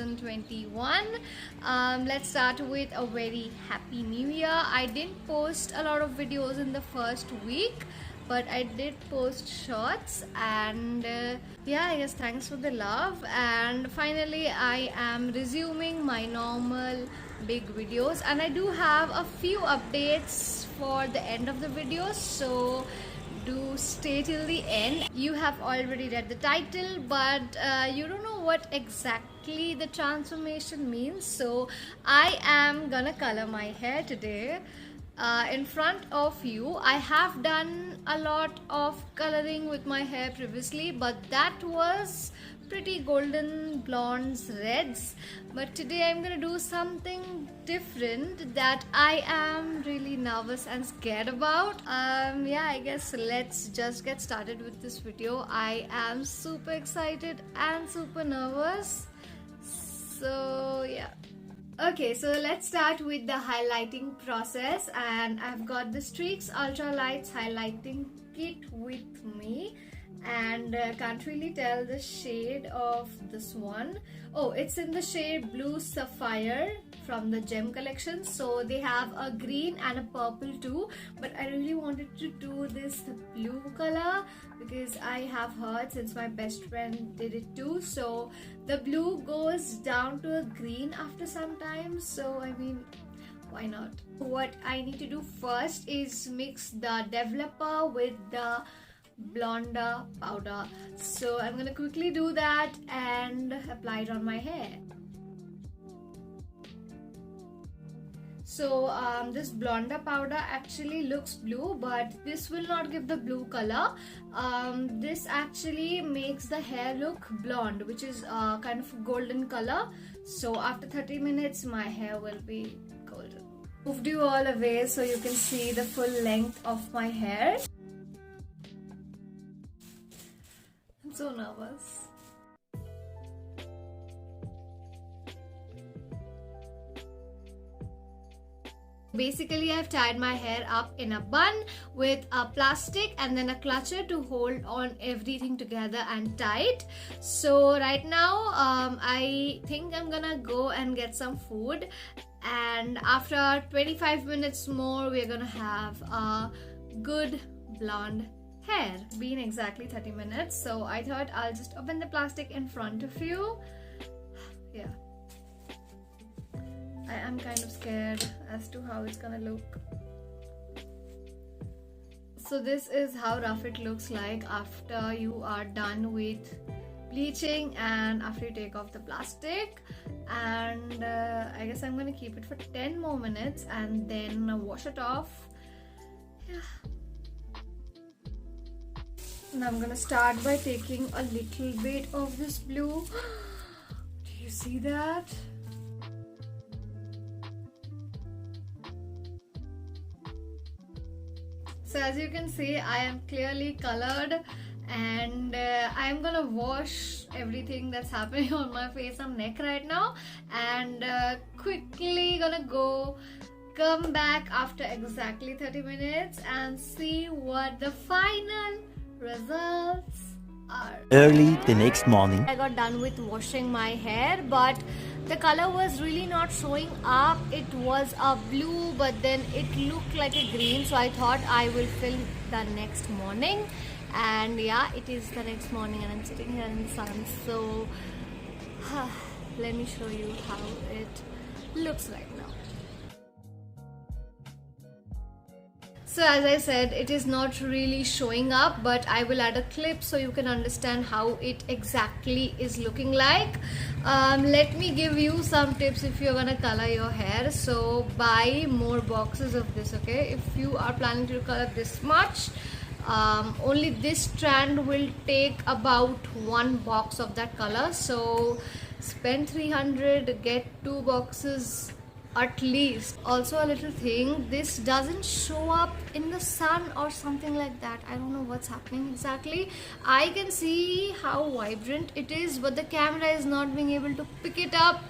2021. Let's start with a very happy new year. I didn't post a lot of videos in the first week, but I did post shorts, and yeah, I guess thanks for the love. And finally I am resuming my normal big videos, and I do have a few updates for the end of the videos, so do stay till the end. You have already read the title, but you don't know what exactly the transformation means, so I am gonna color my hair today in front of you. I have done a lot of coloring with my hair previously, but that was pretty golden blondes, reds. But today I'm gonna do something different that I am really nervous and scared about. Yeah, I guess let's just get started with this video. I am super excited and super nervous, so yeah. Okay, so let's start with the highlighting process, and I've got the Streaks Ultralights highlighting kit with me, and can't really tell the shade of this one. Oh, it's in the shade Blue Sapphire from the Gem collection. So they have a green and a purple too, but I really wanted to do this blue color because I have heard, since my best friend did it too, so the blue goes down to a green after some time, so I mean, why not? What I need to do first is mix the developer with the blonder powder, so I'm gonna quickly do that and apply it on my hair. So this blonder powder actually looks blue, but this will not give the blue color. This actually makes the hair look blonde, which is kind of golden color. So after 30 minutes my hair will be golden. Moved you all away so you can see the full length of my hair. I'm so nervous. Basically, I've tied my hair up in a bun with a plastic and then a clutcher to hold on everything together and tight. So right now, I think I'm gonna go and get some food, and after 25 minutes more, we're gonna have a good blonde hair. It's been exactly 30 minutes, so I thought I'll just open the plastic in front of you. Yeah. I am kind of scared as to how it's gonna look. So this is how rough it looks like after you are done with bleaching and after you take off the plastic. And I guess I'm gonna keep it for 10 more minutes and then wash it off. Yeah. And I'm gonna start by taking a little bit of this blue. Do you see that? So as you can see, I am clearly colored, and I'm gonna wash everything that's happening on my face and neck right now, and quickly gonna come back after exactly 30 minutes and see what the final results are. Early the next morning, I got done with washing my hair, but the color was really not showing up. It was a blue, but then it looked like a green, so I thought I will film the next morning. And yeah, it is the next morning and I'm sitting here in the sun, so let me show you how it looks right now. So as I said, it is not really showing up, but I will add a clip so you can understand how it exactly is looking like. Let me give you some tips if you're gonna color your hair. So buy more boxes of this, okay? If you are planning to color this much, only this strand will take about one box of that color. So spend 300, get 2 boxes at least. Also a little thing, this doesn't show up in the sun or something like that. I don't know what's happening exactly. I can see how vibrant it is, but the camera is not being able to pick it up,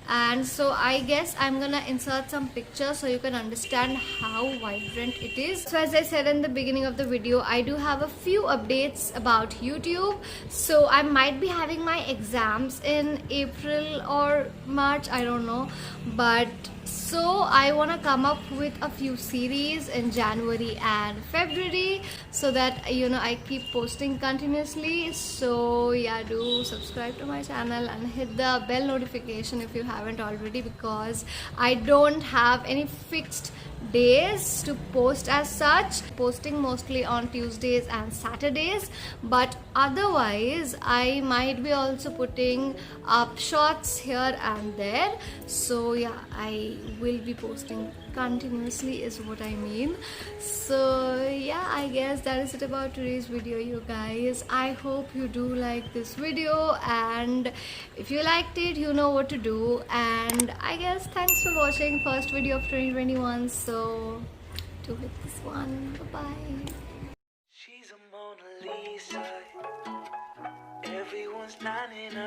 and so I guess I'm gonna insert some pictures so you can understand how vibrant it is. So as I said in the beginning of the video, I do have a few updates about YouTube. So I might be having my exams in April or March, I don't know, but so I want to come up with a few series in January and February so that I keep posting continuously. So yeah, do subscribe to my channel and hit the bell notification if you haven't already, because I don't have any fixed days to post as such, posting mostly on Tuesdays and Saturdays, but otherwise I might be also putting up shorts here and there. So yeah, I will be posting continuously is what I mean. So yeah, I guess that is it about today's video, you guys. I hope you do like this video, and if you liked it, you know what to do. And I guess thanks for watching first video of 2021. So do hit this one. Bye bye. She's a Mona Lisa. Everyone's lining up.